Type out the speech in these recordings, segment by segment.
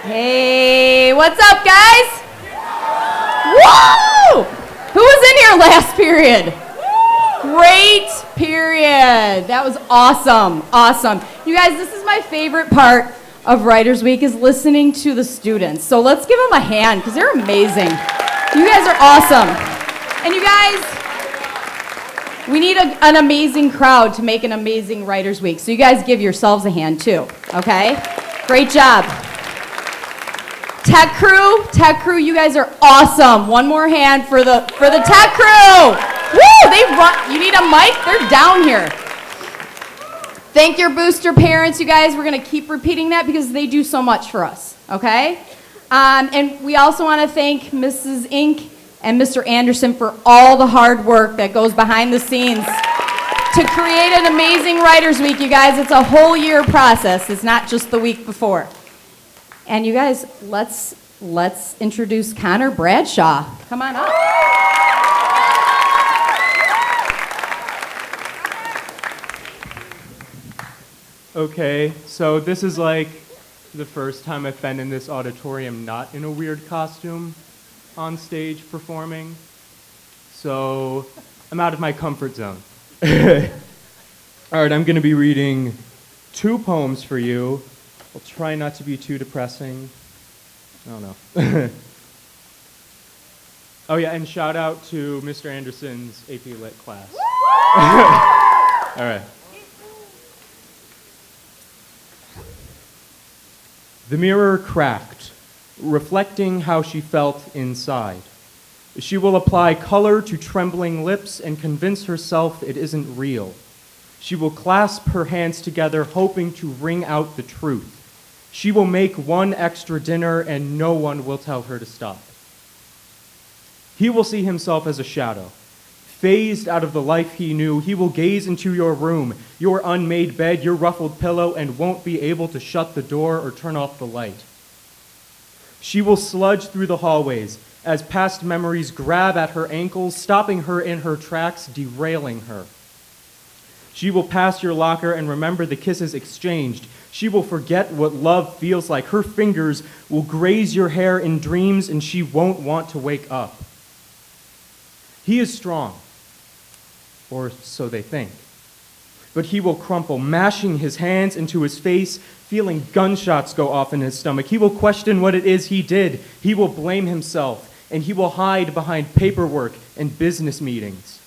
Hey, what's up, guys? Woo! Who was in here last period? Great period. That was awesome. Awesome. You guys, this is my favorite part of Writers Week is listening to the students. So let's give them a hand because they're amazing. You guys are awesome. And you guys, we need an amazing crowd to make an amazing Writers Week. So you guys give yourselves a hand too, okay? Great job. Tech crew, you guys are awesome. One more hand for the tech crew. Woo! They run. You need a mic? They're down here. Thank your booster parents, you guys. We're gonna keep repeating that because they do so much for us. Okay? And we also want to thank Mrs. Inc. and Mr. Anderson for all the hard work that goes behind the scenes to create an amazing Writers Week, you guys. It's a whole year process. It's not just the week before. And you guys, let's introduce Connor Bradshaw. Come on up. Okay, so this is like the first time I've been in this auditorium not in a weird costume on stage performing. So I'm out of my comfort zone. All right, I'm gonna be reading 2 poems for you. I'll try not to be too depressing. I don't know. Oh yeah, and shout out to Mr. Anderson's AP Lit class. All right. The mirror cracked, reflecting how she felt inside. She will apply color to trembling lips and convince herself it isn't real. She will clasp her hands together, hoping to wring out the truth. She will make one extra dinner and no one will tell her to stop. He will see himself as a shadow. Phased out of the life he knew, he will gaze into your room, your unmade bed, your ruffled pillow, and won't be able to shut the door or turn off the light. She will sludge through the hallways as past memories grab at her ankles, stopping her in her tracks, derailing her. She will pass your locker and remember the kisses exchanged. She will forget what love feels like. Her fingers will graze your hair in dreams, and she won't want to wake up. He is strong, or so they think. But he will crumple, mashing his hands into his face, feeling gunshots go off in his stomach. He will question what it is he did. He will blame himself, and he will hide behind paperwork and business meetings.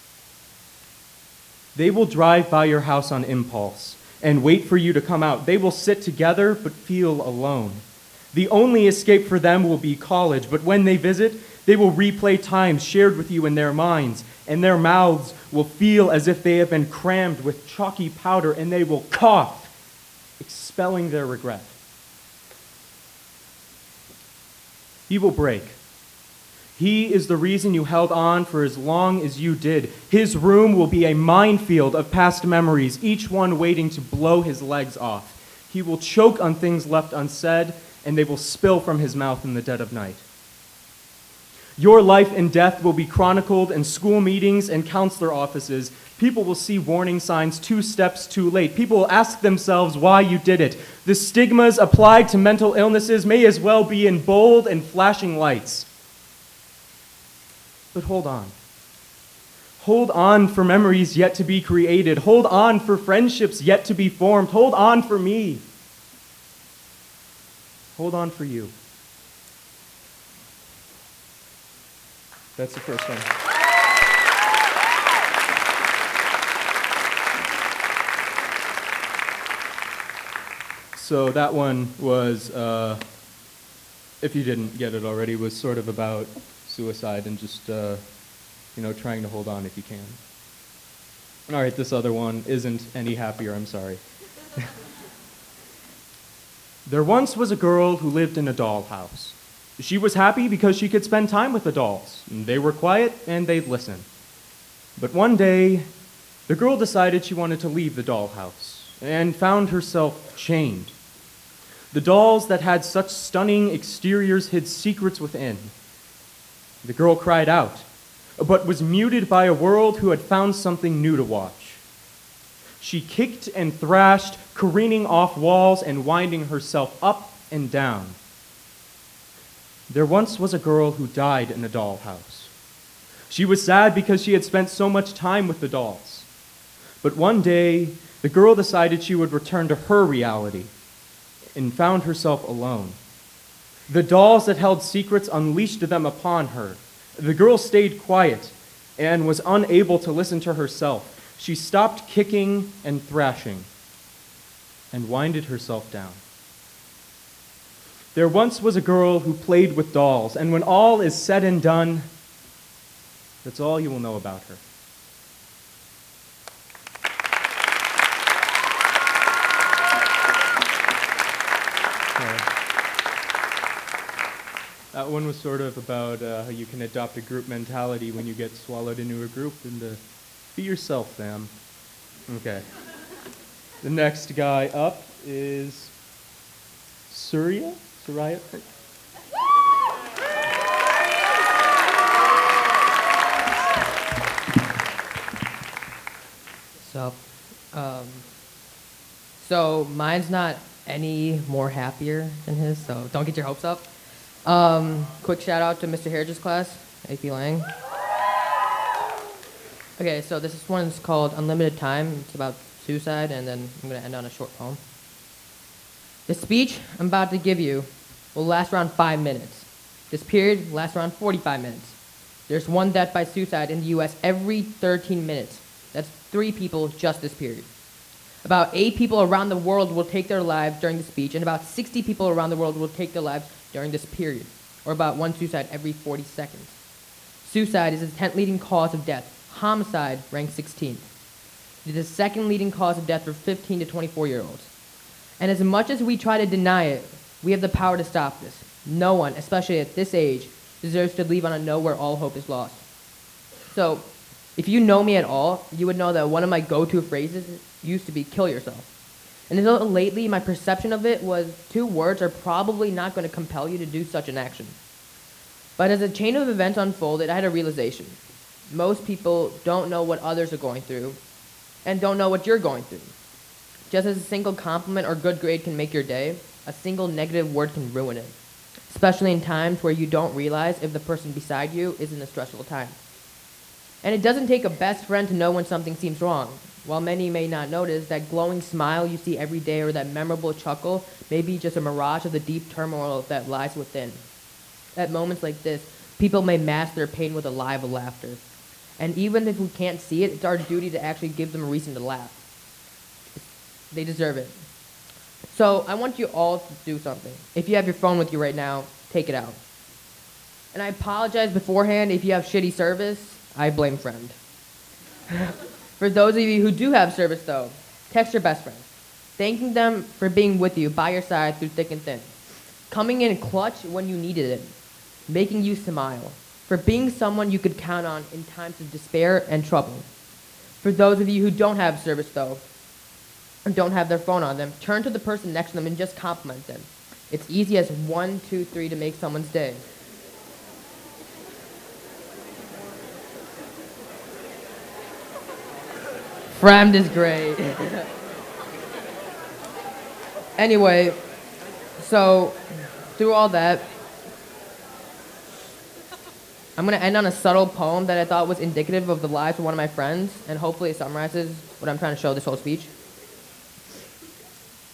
They will drive by your house on impulse and wait for you to come out. They will sit together but feel alone. The only escape for them will be college, but when they visit, they will replay times shared with you in their minds, and their mouths will feel as if they have been crammed with chalky powder, and they will cough, expelling their regret. He will break. He is the reason you held on for as long as you did. His room will be a minefield of past memories, each one waiting to blow his legs off. He will choke on things left unsaid, and they will spill from his mouth in the dead of night. Your life and death will be chronicled in school meetings and counselor offices. People will see warning signs 2 steps too late. People will ask themselves why you did it. The stigmas applied to mental illnesses may as well be in bold and flashing lights. But hold on. Hold on for memories yet to be created. Hold on for friendships yet to be formed. Hold on for me. Hold on for you. That's the first one. So that one was, if you didn't get it already, was sort of about suicide and just, trying to hold on if you can. All right, this other one isn't any happier, I'm sorry. There once was a girl who lived in a dollhouse. She was happy because she could spend time with the dolls. They were quiet and they'd listen. But one day, the girl decided she wanted to leave the dollhouse and found herself chained. The dolls that had such stunning exteriors hid secrets within. The girl cried out, but was muted by a world who had found something new to watch. She kicked and thrashed, careening off walls and winding herself up and down. There once was a girl who died in a dollhouse. She was sad because she had spent so much time with the dolls. But one day, the girl decided she would return to her reality and found herself alone. The dolls that held secrets unleashed them upon her. The girl stayed quiet and was unable to listen to herself. She stopped kicking and thrashing and winded herself down. There once was a girl who played with dolls, and when all is said and done, that's all you will know about her. That one was sort of about how you can adopt a group mentality when you get swallowed into a group, and be yourself, fam. Okay. The next guy up is Surya? Soraya? So, so mine's not any more happier than his, so don't get your hopes up. Quick shout out to Mr. Harridge's class, AP Lang. Okay, so this one's called Unlimited Time. It's about suicide, and then I'm going to end on a short poem. The speech I'm about to give you will last around 5 minutes. This period lasts around 45 minutes. There's one death by suicide in the U.S. every 13 minutes. That's 3 people just this period. About 8 people around the world will take their lives during the speech, and about 60 people around the world will take their lives during this period, or about 1 suicide every 40 seconds. Suicide is the 10th leading cause of death. Homicide ranks 16th. It is the 2nd leading cause of death for 15 to 24-year-olds. And as much as we try to deny it, we have the power to stop this. No one, especially at this age, deserves to leave on a note where all hope is lost. So, if you know me at all, you would know that one of my go-to phrases used to be kill yourself. And until lately, my perception of it was 2 words are probably not going to compel you to do such an action. But as a chain of events unfolded, I had a realization. Most people don't know what others are going through and don't know what you're going through. Just as a single compliment or good grade can make your day, a single negative word can ruin it, especially in times where you don't realize if the person beside you is in a stressful time. And it doesn't take a best friend to know when something seems wrong. While many may not notice, that glowing smile you see every day or that memorable chuckle may be just a mirage of the deep turmoil that lies within. At moments like this, people may mask their pain with a lie of laughter. And even if we can't see it, it's our duty to actually give them a reason to laugh. They deserve it. So I want you all to do something. If you have your phone with you right now, take it out. And I apologize beforehand if you have shitty service. I blame Fremd. For those of you who do have service, though, text your best friend, thanking them for being with you by your side through thick and thin, coming in clutch when you needed it, making you smile, for being someone you could count on in times of despair and trouble. For those of you who don't have service, though, or don't have their phone on them, turn to the person next to them and just compliment them. It's easy as 1, 2, 3 to make someone's day. Fremd is great. Anyway, so through all that, I'm going to end on a subtle poem that I thought was indicative of the lives of one of my friends, and hopefully it summarizes what I'm trying to show this whole speech.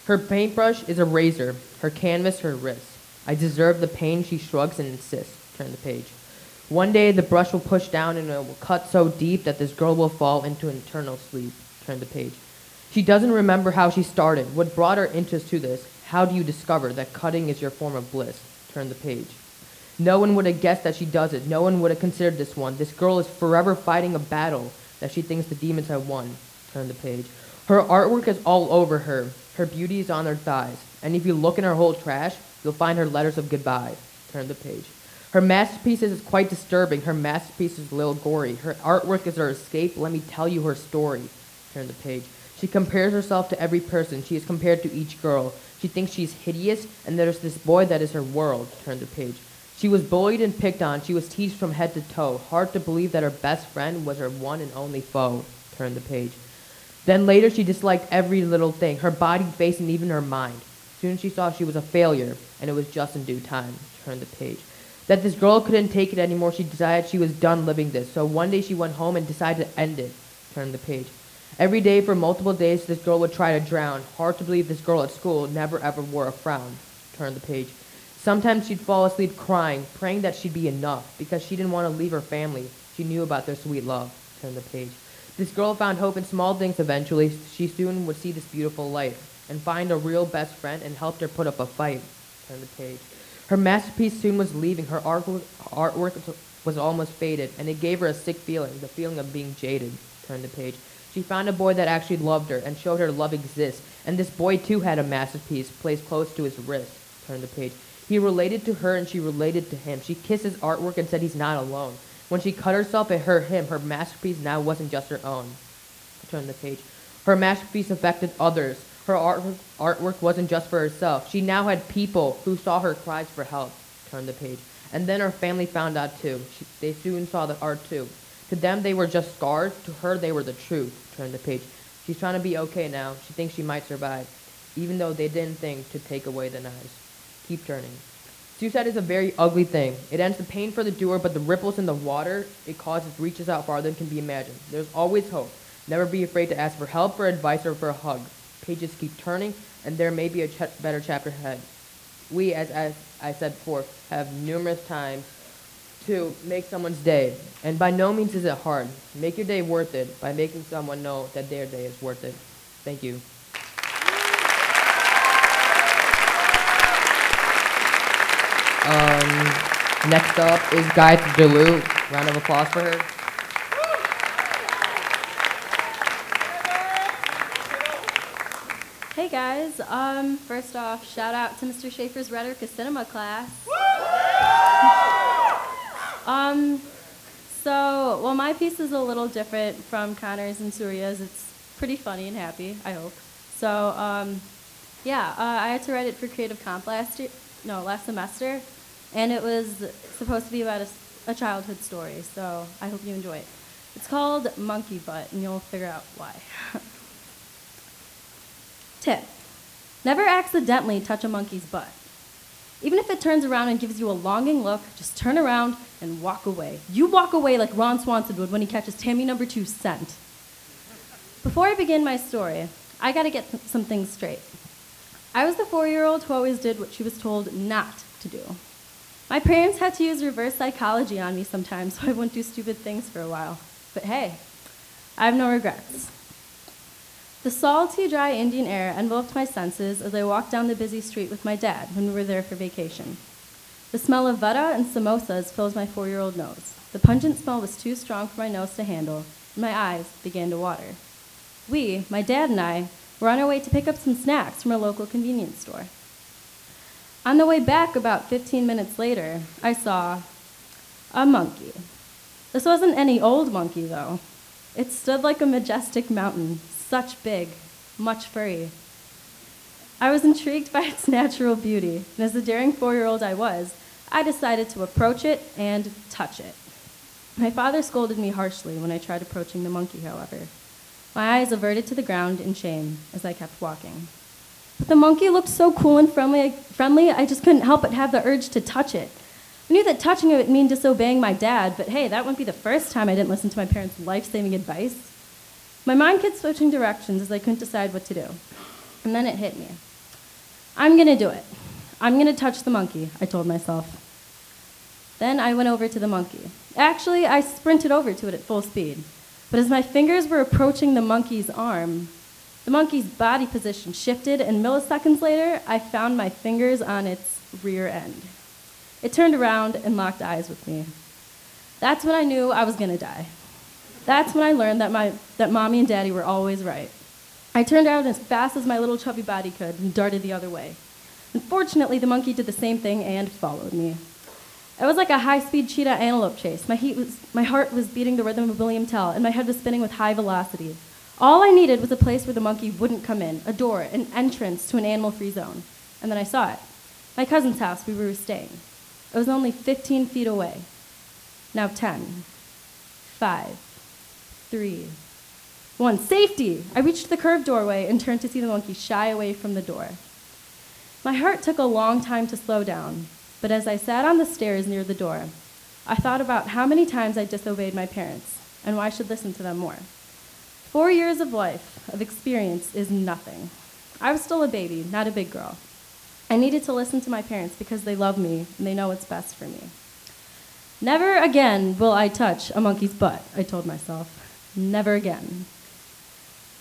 Her paintbrush is a razor, her canvas her wrist. I deserve the pain, she shrugs and insists. Turn the page. One day the brush will push down and it will cut so deep that this girl will fall into eternal sleep. Turn the page. She doesn't remember how she started, what brought her interest to this. How do you discover that cutting is your form of bliss? Turn the page. No one would have guessed that she does it. No one would have considered this one. This girl is forever fighting a battle that she thinks the demons have won. Turn the page. Her artwork is all over her. Her beauty is on her thighs. And if you look in her whole trash, you'll find her letters of goodbye. Turn the page. Her masterpiece is quite disturbing. Her masterpiece is a little gory. Her artwork is her escape. Let me tell you her story. Turn the page. She compares herself to every person. She is compared to each girl. She thinks she's hideous, and there's this boy that is her world. Turn the page. She was bullied and picked on. She was teased from head to toe. Hard to believe that her best friend was her one and only foe. Turn the page. Then later she disliked every little thing, her body, face, and even her mind. Soon she saw she was a failure, and it was just in due time. Turn the page. That this girl couldn't take it anymore. She decided she was done living this. So one day she went home and decided to end it. Turn the page. Every day for multiple days, this girl would try to drown. Hard to believe this girl at school never ever wore a frown. Turn the page. Sometimes she'd fall asleep crying, praying that she'd be enough because she didn't want to leave her family. She knew about their sweet love. Turn the page. This girl found hope in small things eventually. She soon would see this beautiful light and find a real best friend and helped her put up a fight. Turn the page. Her masterpiece soon was leaving. Her artwork was almost faded, and it gave her a sick feeling, the feeling of being jaded. Turn the page. She found a boy that actually loved her and showed her love exists, and this boy too had a masterpiece placed close to his wrist. Turn the page. He related to her and she related to him. She kissed his artwork and said he's not alone. When she cut herself, it hurt him. Her masterpiece now wasn't just her own. Turn the page. Her masterpiece affected others. Her artwork wasn't just for herself. She now had people who saw her cries for help. Turn the page. And then her family found out too. They soon saw the art too. To them, they were just scars. To her, they were the truth. Turn the page. She's trying to be okay now. She thinks she might survive, even though they didn't think to take away the knives. Keep turning. Suicide is a very ugly thing. It ends the pain for the doer, but the ripples in the water it causes reaches out farther than can be imagined. There's always hope. Never be afraid to ask for help, for advice, or for a hug. Pages keep turning, and there may be a better chapter ahead. We, as I said before, have numerous times to make someone's day, and by no means is it hard. Make your day worth it by making someone know that their day is worth it. Thank you. Next up is Guy DeLu. Round of applause for her. Hey guys, first off, shout out to Mr. Schaefer's Rhetoric of Cinema class. Well, my piece is a little different from Connor's and Surya's. It's pretty funny and happy, I hope. So, I had to write it for Creative Comp last semester, and it was supposed to be about a childhood story, so I hope you enjoy it. It's called Monkey Butt, and you'll figure out why. Tip: never accidentally touch a monkey's butt. Even if it turns around and gives you a longing look, just turn around and walk away. You walk away like Ron Swanson would when he catches Tammy number 2's scent. Before I begin my story, I gotta get some things straight. I was the 4-year-old who always did what she was told not to do. My parents had to use reverse psychology on me sometimes so I wouldn't do stupid things for a while. But hey, I have no regrets. The salty, dry Indian air enveloped my senses as I walked down the busy street with my dad when we were there for vacation. The smell of vada and samosas fills my 4-year-old nose. The pungent smell was too strong for my nose to handle, and my eyes began to water. We, my dad and I, were on our way to pick up some snacks from a local convenience store. On the way back, about 15 minutes later, I saw a monkey. This wasn't any old monkey, though. It stood like a majestic mountain, such big, much furry. I was intrigued by its natural beauty, and as the daring 4-year-old I was, I decided to approach it and touch it. My father scolded me harshly when I tried approaching the monkey, however. My eyes averted to the ground in shame as I kept walking. But the monkey looked so cool and friendly, I just couldn't help but have the urge to touch it. I knew that touching it would mean disobeying my dad, but hey, that wouldn't be the first time I didn't listen to my parents' life-saving advice. My mind kept switching directions as I couldn't decide what to do. And then it hit me. I'm gonna do it. I'm gonna touch the monkey, I told myself. Then I went over to the monkey. Actually, I sprinted over to it at full speed. But as my fingers were approaching the monkey's arm, the monkey's body position shifted, and milliseconds later, I found my fingers on its rear end. It turned around and locked eyes with me. That's when I knew I was gonna die. That's when I learned that Mommy and Daddy were always right. I turned around as fast as my little chubby body could and darted the other way. Unfortunately, the monkey did the same thing and followed me. It was like a high-speed cheetah antelope chase. My heart was beating the rhythm of William Tell, and my head was spinning with high velocity. All I needed was a place where the monkey wouldn't come in, a door, an entrance to an animal-free zone. And then I saw it. My cousin's house where we were staying. It was only 15 feet away. Now 10, 5, 3, 1. Safety! I reached the curved doorway and turned to see the monkey shy away from the door. My heart took a long time to slow down, but But as I sat on the stairs near the door, I thought about how many times I disobeyed my parents and why I should listen to them more. 4 years of life, of experience, is nothing. I was still a baby, not a big girl. I needed to listen to my parents because they love me and they know what's best for me. Never again will I touch a monkey's butt, I told myself. Never again.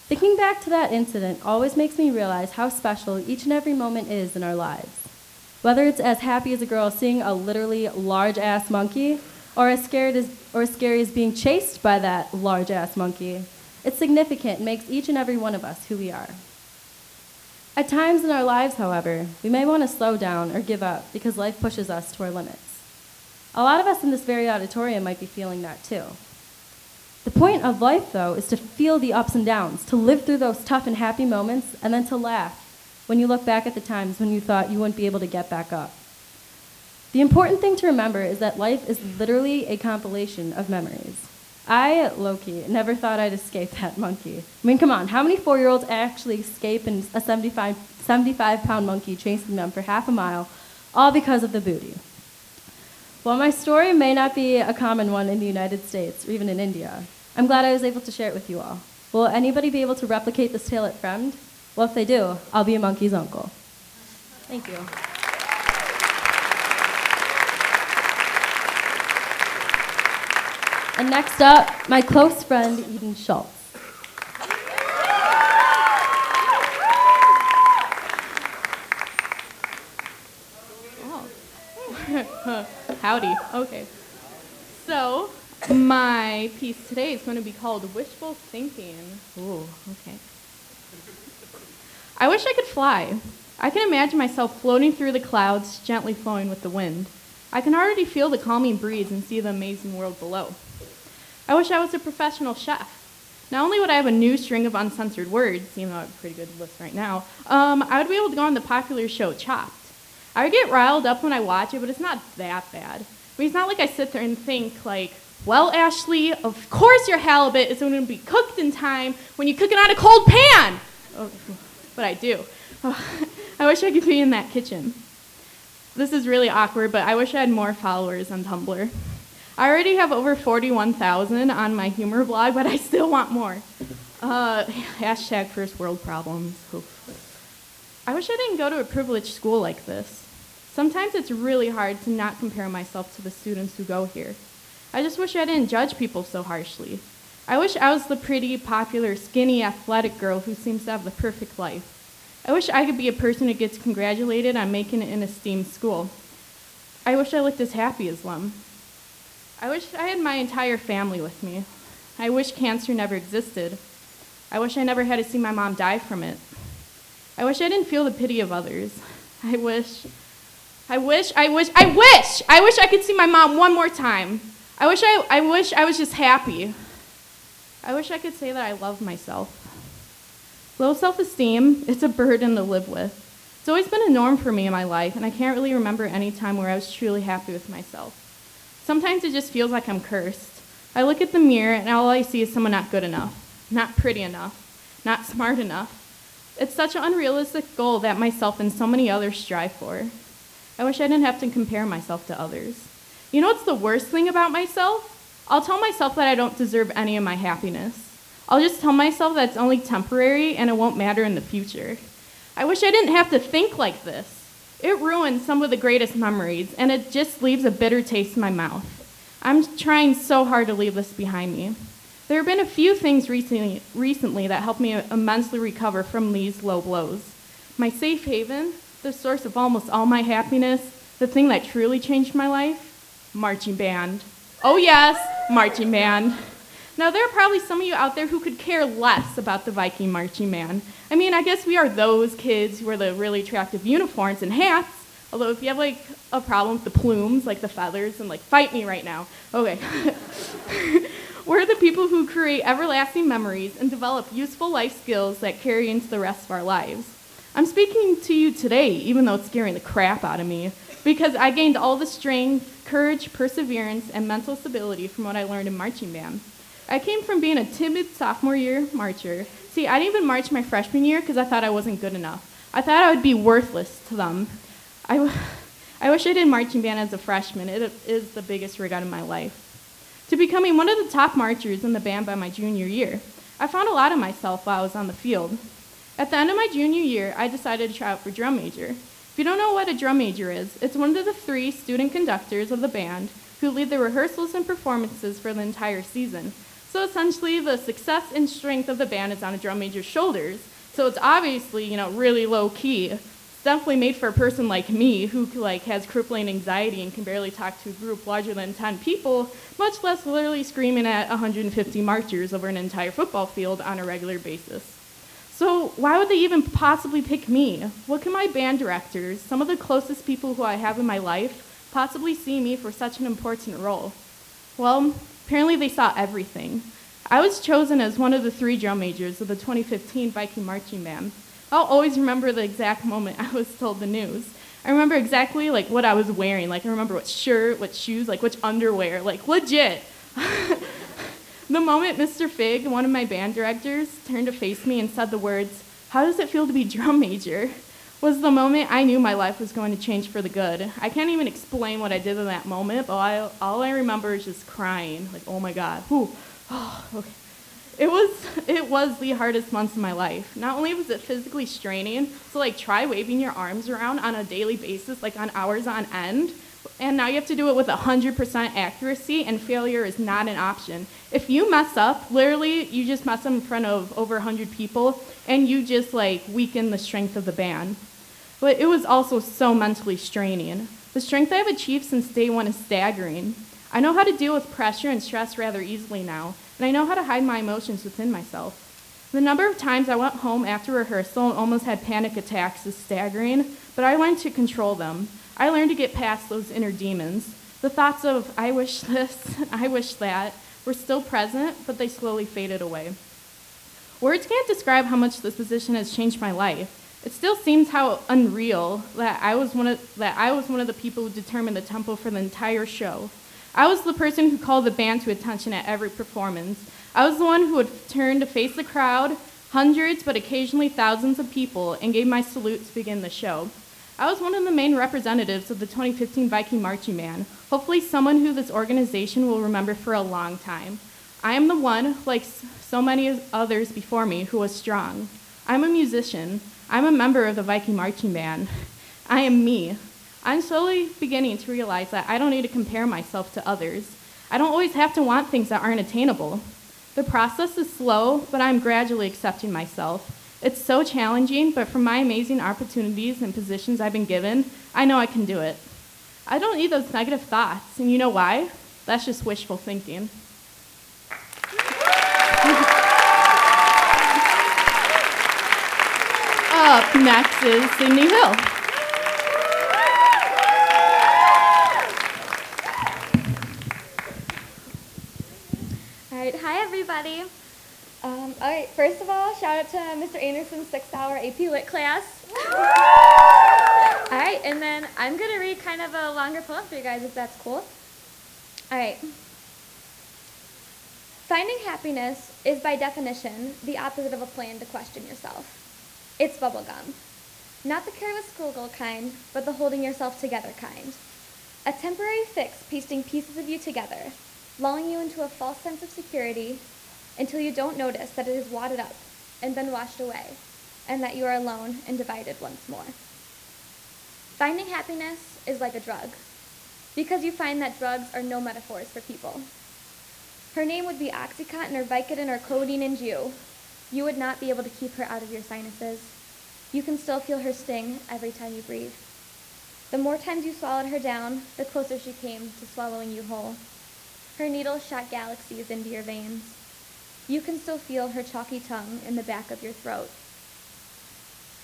Thinking back to that incident always makes me realize how special each and every moment is in our lives. Whether it's as happy as a girl seeing a literally large-ass monkey, or as scary as being chased by that large-ass monkey, it's significant and makes each and every one of us who we are. At times in our lives, however, we may want to slow down or give up because life pushes us to our limits. A lot of us in this very auditorium might be feeling that too. The point of life, though, is to feel the ups and downs, to live through those tough and happy moments, and then to laugh when you look back at the times when you thought you wouldn't be able to get back up. The important thing to remember is that life is literally a compilation of memories. I, low-key, never thought I'd escape that monkey. I mean, come on, how many 4-year-olds actually escape and a 75-pound monkey chasing them for half a mile, all because of the booty? While my story may not be a common one in the United States or even in India, I'm glad I was able to share it with you all. Will anybody be able to replicate this tale at Fremd? Well, if they do, I'll be a monkey's uncle. Thank you. And next up, my close friend, Eden Schultz. Howdy. Okay. So, my piece today is going to be called Wishful Thinking. Ooh, okay. I wish I could fly. I can imagine myself floating through the clouds, gently flowing with the wind. I can already feel the calming breeze and see the amazing world below. I wish I was a professional chef. Not only would I have a new string of uncensored words, even though I have a pretty good list right now, I would be able to go on the popular show Chopped. I would get riled up when I watch it, but it's not that bad. I mean, it's not like I sit there and think, like, well, Ashley, of course your halibut is going to be cooked in time when you cook it on a cold pan. Oh, but I do. Oh, I wish I could be in that kitchen. This is really awkward, but I wish I had more followers on Tumblr. I already have over 41,000 on my humor blog, but I still want more. Hashtag first world problems. Oof. I wish I didn't go to a privileged school like this. Sometimes it's really hard to not compare myself to the students who go here. I just wish I didn't judge people so harshly. I wish I was the pretty, popular, skinny, athletic girl who seems to have the perfect life. I wish I could be a person who gets congratulated on making it in a STEAM school. I wish I looked as happy as them. I wish I had my entire family with me. I wish cancer never existed. I wish I never had to see my mom die from it. I wish I didn't feel the pity of others. I wish I could see my mom one more time. I wish I was just happy. I wish I could say that I love myself. Low self-esteem, it's a burden to live with. It's always been a norm for me in my life, and I can't really remember any time where I was truly happy with myself. Sometimes it just feels like I'm cursed. I look at the mirror, and all I see is someone not good enough, not pretty enough, not smart enough. It's such an unrealistic goal that myself and so many others strive for. I wish I didn't have to compare myself to others. You know what's the worst thing about myself? I'll tell myself that I don't deserve any of my happiness. I'll just tell myself that it's only temporary and it won't matter in the future. I wish I didn't have to think like this. It ruins some of the greatest memories, and it just leaves a bitter taste in my mouth. I'm trying so hard to leave this behind me. There have been a few things recently that helped me immensely recover from these low blows. My safe haven, the source of almost all my happiness, the thing that truly changed my life, marching band. Oh yes, marching band. Now there are probably some of you out there who could care less about the Viking marching band. I mean, I guess we are those kids who wear the really attractive uniforms and hats, although if you have like a problem with the plumes, like the feathers, then like fight me right now. Okay. We're the people who create everlasting memories and develop useful life skills that carry into the rest of our lives. I'm speaking to you today, even though it's scaring the crap out of me, because I gained all the strength, courage, perseverance, and mental stability from what I learned in marching band. I came from being a timid sophomore year marcher. See, I didn't even march my freshman year because I thought I wasn't good enough. I thought I would be worthless to them. I I wish I did marching band as a freshman. It is the biggest regret of my life. To becoming one of the top marchers in the band by my junior year, I found a lot of myself while I was on the field. At the end of my junior year, I decided to try out for drum major. If you don't know what a drum major is, it's one of the 3 student conductors of the band who lead the rehearsals and performances for the entire season. So essentially, the success and strength of the band is on a drum major's shoulders. So it's obviously, really low key. It's definitely made for a person like me who has crippling anxiety and can barely talk to a group larger than 10 people, much less literally screaming at 150 marchers over an entire football field on a regular basis. So why would they even possibly pick me? What can my band directors, some of the closest people who I have in my life, possibly see me for such an important role? Well, apparently they saw everything. I was chosen as one of the 3 drum majors of the 2015 Viking Marching Band. I'll always remember the exact moment I was told the news. I remember exactly what I was wearing. I remember what shirt, what shoes, which underwear, legit. The moment Mr. Fig, one of my band directors, turned to face me and said the words, "How does it feel to be drum major?" was the moment I knew my life was going to change for the good. I can't even explain what I did in that moment, but all I remember is just crying, oh my God. Whew. Oh, okay. It was the hardest months of my life. Not only was it physically straining, so try waving your arms around on a daily basis, on hours on end, and now you have to do it with 100% accuracy, and failure is not an option. If you mess up, literally, you just mess up in front of over 100 people, and you just weaken the strength of the band. But it was also so mentally straining. The strength I have achieved since day one is staggering. I know how to deal with pressure and stress rather easily now, and I know how to hide my emotions within myself. The number of times I went home after rehearsal and almost had panic attacks is staggering, but I learned to control them. I learned to get past those inner demons. The thoughts of, I wish this, I wish that, were still present, but they slowly faded away. Words can't describe how much this position has changed my life. It still seems how unreal that I was one of the people who determined the tempo for the entire show. I was the person who called the band to attention at every performance. I was the one who would turn to face the crowd, hundreds but occasionally thousands of people, and gave my salute to begin the show. I was one of the main representatives of the 2015 Viking Marching Band, hopefully someone who this organization will remember for a long time. I am the one, like so many others before me, who was strong. I'm a musician. I'm a member of the Viking Marching Band. I am me. I'm slowly beginning to realize that I don't need to compare myself to others. I don't always have to want things that aren't attainable. The process is slow, but I'm gradually accepting myself. It's so challenging, but from my amazing opportunities and positions I've been given, I know I can do it. I don't need those negative thoughts, and you know why? That's just wishful thinking. Up next is Sydney Hill. All right, hi everybody. All right, first of all, shout out to Mr. Anderson's 6-hour AP Lit class. All right, and then I'm gonna read kind of a longer poem for you guys if that's cool. All right. Finding happiness is by definition the opposite of a plan to question yourself. It's bubblegum. Not the careless schoolgirl kind, but the holding yourself together kind. A temporary fix pasting pieces of you together, lulling you into a false sense of security until you don't notice that it is wadded up and then washed away, and that you are alone and divided once more. Finding happiness is like a drug, because you find that drugs are no metaphors for people. Her name would be Oxycontin or Vicodin or codeine and you. You would not be able to keep her out of your sinuses. You can still feel her sting every time you breathe. The more times you swallowed her down, the closer she came to swallowing you whole. Her needle shot galaxies into your veins. You can still feel her chalky tongue in the back of your throat.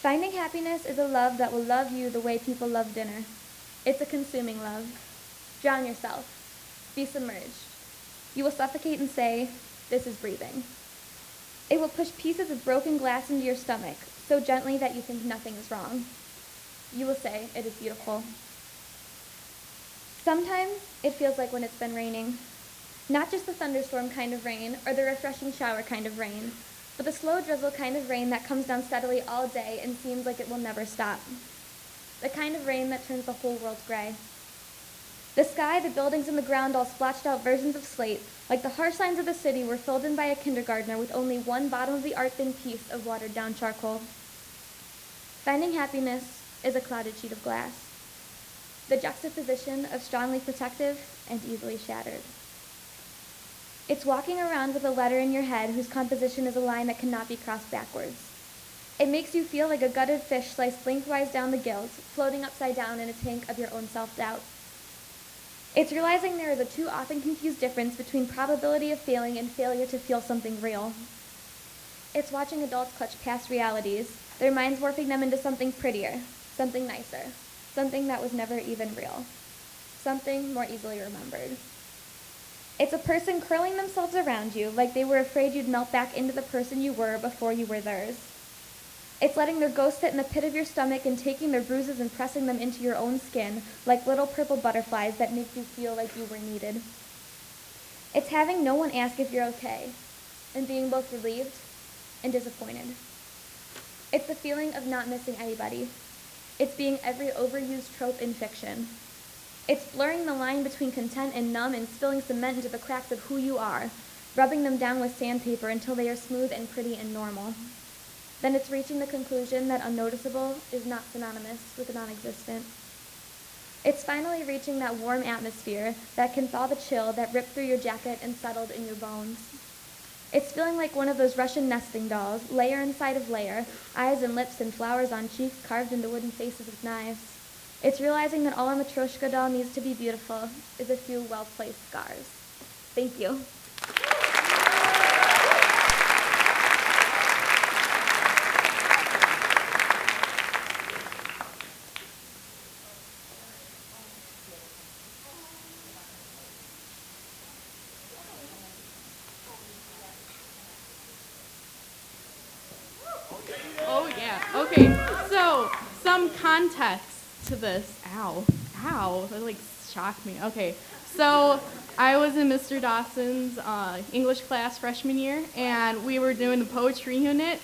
Finding happiness is a love that will love you the way people love dinner. It's a consuming love. Drown yourself. Be submerged. You will suffocate and say, "This is breathing." It will push pieces of broken glass into your stomach so gently that you think nothing is wrong. You will say, "It is beautiful." Sometimes it feels like when it's been raining. Not just the thunderstorm kind of rain or the refreshing shower kind of rain, but the slow drizzle kind of rain that comes down steadily all day and seems like it will never stop. the kind of rain that turns the whole world gray. The sky, the buildings, and the ground all splotched out versions of slate, like the harsh lines of the city were filled in by a kindergartner with only one bottom-of-the-art thin piece of watered-down charcoal. Finding happiness is a clouded sheet of glass, the juxtaposition of strongly protective and easily shattered. It's walking around with a letter in your head whose composition is a line that cannot be crossed backwards. It makes you feel like a gutted fish sliced lengthwise down the gills, floating upside down in a tank of your own self-doubt. It's realizing there is a too often confused difference between probability of failing and failure to feel something real. It's watching adults clutch past realities, their minds warping them into something prettier, something nicer, something that was never even real, something more easily remembered. It's a person curling themselves around you like they were afraid you'd melt back into the person you were before you were theirs. It's letting their ghost sit in the pit of your stomach and taking their bruises and pressing them into your own skin like little purple butterflies that make you feel like you were needed. It's having no one ask if you're okay and being both relieved and disappointed. It's the feeling of not missing anybody. It's being every overused trope in fiction. It's blurring the line between content and numb and spilling cement into the cracks of who you are, rubbing them down with sandpaper until they are smooth and pretty and normal. Then it's reaching the conclusion that unnoticeable is not synonymous with non-existent. It's finally reaching that warm atmosphere that can thaw the chill that ripped through your jacket and settled in your bones. It's feeling like one of those Russian nesting dolls, layer inside of layer, eyes and lips and flowers on cheeks carved into wooden faces with knives. It's realizing that all a Matryoshka doll needs to be beautiful is a few well-placed scars. Thank you. Oh, yeah. Okay, so some context to this. Ow, that like shocked me. Okay, so I was in Mr. Dawson's English class freshman year, and we were doing the poetry unit.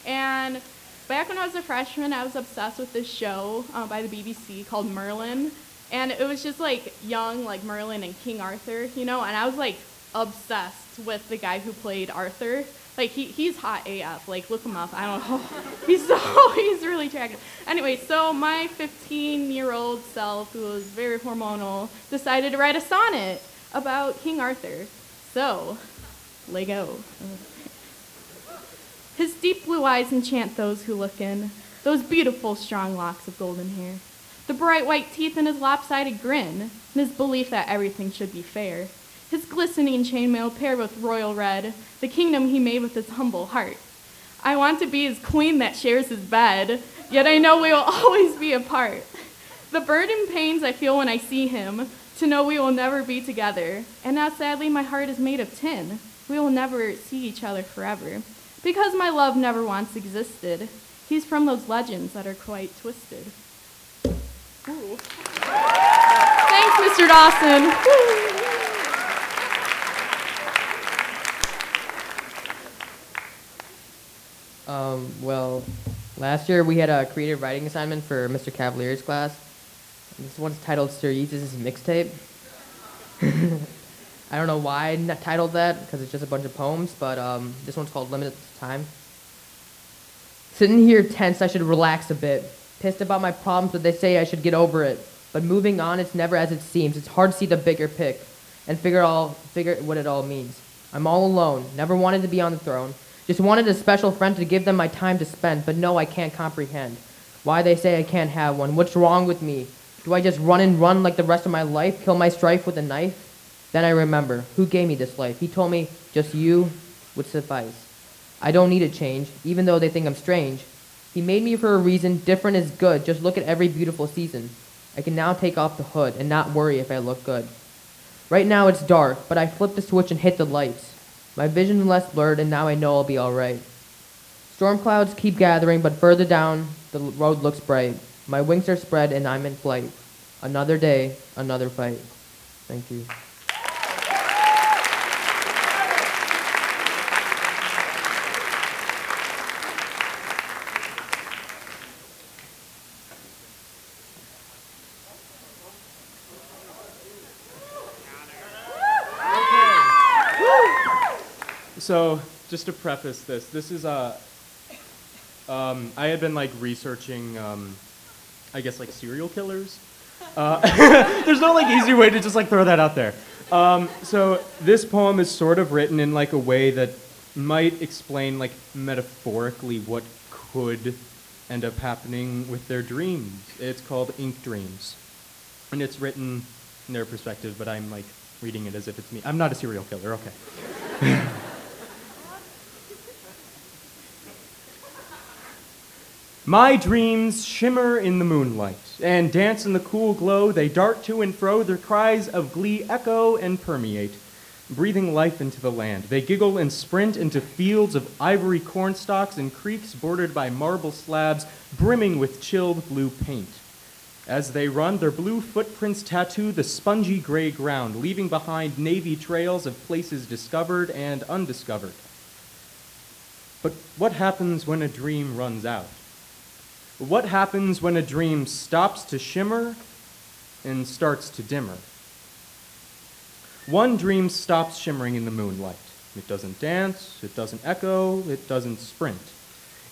And back when I was a freshman, I was obsessed with this show by the BBC called Merlin. And it was just like young, like Merlin and King Arthur, you know, and I was like obsessed with the guy who played Arthur. Like, he's hot AF. Like, look him up. I don't know. He's really attractive. Anyway, so my 15-year-old self, who was very hormonal, decided to write a sonnet about King Arthur. So, Lego. His deep blue eyes enchant those who look in, those beautiful, strong locks of golden hair, the bright white teeth in his lopsided grin, and his belief that everything should be fair. His glistening chainmail paired with royal red, the kingdom he made with his humble heart. I want to be his queen that shares his bed, yet I know we will always be apart. The burden pains I feel when I see him, to know we will never be together, and now sadly my heart is made of tin. We will never see each other forever, because my love never once existed. He's from those legends that are quite twisted. Ooh. Thanks, Mr. Dawson. Well, last year we had a creative writing assignment for Mr. Cavalier's class. This one's titled Sir Yeats' Mixtape. I don't know why I titled that, because it's just a bunch of poems, but this one's called Limited Time. Sitting here tense, I should relax a bit. Pissed about my problems, but they say I should get over it. But moving on, it's never as it seems. It's hard to see the bigger pic and figure what it all means. I'm all alone, never wanted to be on the throne. Just wanted a special friend to give them my time to spend, but no, I can't comprehend why they say I can't have one. What's wrong with me? Do I just run and run like the rest of my life, kill my strife with a knife? Then I remember, who gave me this life? He told me, just you would suffice. I don't need a change, even though they think I'm strange. He made me for a reason, different is good, just look at every beautiful season. I can now take off the hood and not worry if I look good. Right now it's dark, but I flip the switch and hit the lights. My vision less blurred, and now I know I'll be alright. Storm clouds keep gathering, but further down, the road looks bright. My wings are spread, and I'm in flight. Another day, another fight. Thank you. So just to preface this is I had been like researching, I guess like serial killers. There's no like easy way to just like throw that out there. So this poem is sort of written in like a way that might explain like metaphorically what could end up happening with their dreams. It's called Ink Dreams, and it's written in their perspective, but I'm like reading it as if it's me. I'm not a serial killer, okay. My dreams shimmer in the moonlight and dance in the cool glow. They dart to and fro, their cries of glee echo and permeate, breathing life into the land. They giggle and sprint into fields of ivory cornstalks and creeks bordered by marble slabs brimming with chilled blue paint. As they run, their blue footprints tattoo the spongy gray ground, leaving behind navy trails of places discovered and undiscovered. But what happens when a dream runs out? What happens when a dream stops to shimmer and starts to dimmer? One dream stops shimmering in the moonlight. It doesn't dance, it doesn't echo, it doesn't sprint.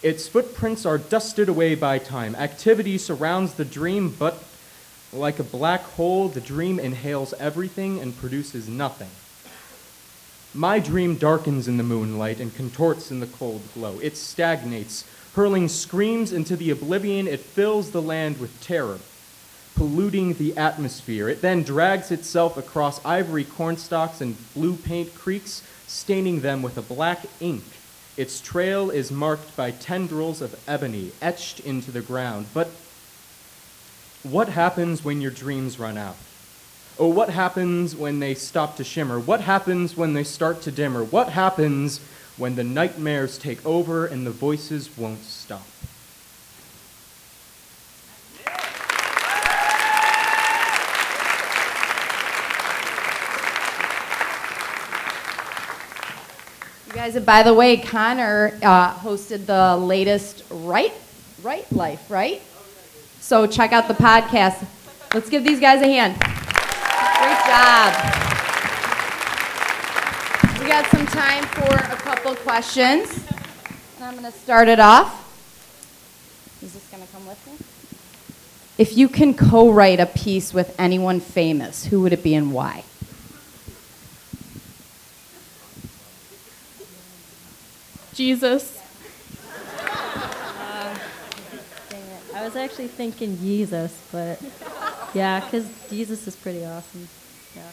Its footprints are dusted away by time. Activity surrounds the dream, but like a black hole, the dream inhales everything and produces nothing. My dream darkens in the moonlight and contorts in the cold glow. It stagnates, hurling screams into the oblivion. It fills the land with terror, polluting the atmosphere. It then drags itself across ivory cornstalks and blue paint creeks, staining them with a black ink. Its trail is marked by tendrils of ebony etched into the ground. But what happens when your dreams run out? Oh, what happens when they stop to shimmer? What happens when they start to dimmer? What happens when the nightmares take over and the voices won't stop? You guys, by the way, Connor hosted the latest Right Life, right? So check out the podcast. Let's give these guys a hand. Great job. We got some time for a couple questions. And I'm going to start it off. Is this going to come with me? If you can co-write a piece with anyone famous, who would it be and why? Jesus. Dang it. I was actually thinking Jesus, but yeah, because Jesus is pretty awesome. Yeah.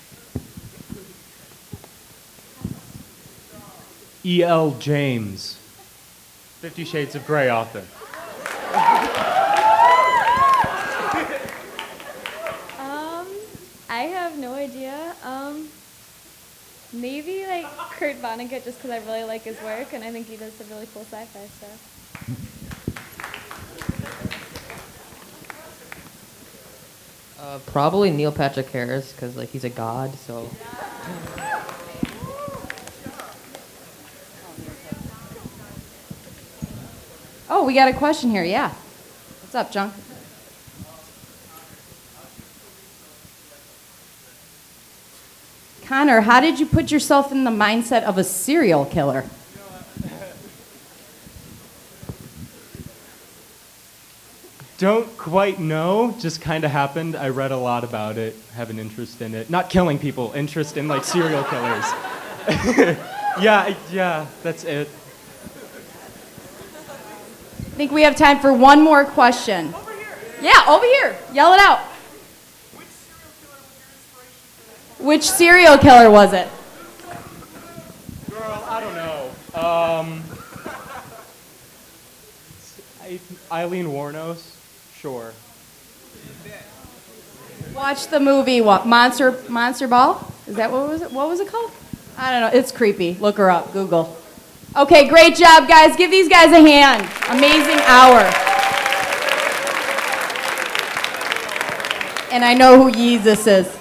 E.L. James, 50 Shades of Grey author. I have no idea. Maybe like Kurt Vonnegut, just because I really like his work and I think he does some really cool sci-fi stuff. Probably Neil Patrick Harris, because like he's a god, so. Oh, we got a question here, yeah. What's up, Junk? Connor, how did you put yourself in the mindset of a serial killer? Don't quite know, just kind of happened. I read a lot about it, have an interest in it. Not killing people, interest in like serial killers. Yeah, that's it. I think we have time for one more question. Over here. Yeah, over here. Yell it out. Which serial killer was it? Girl, I don't know. Eileen Wuornos? Sure. Watch the movie, what, Monster Ball? Is that what was it? What was it called? I don't know. It's creepy. Look her up. Google. Okay, great job, guys. Give these guys a hand. Amazing hour. And I know who Jesus is.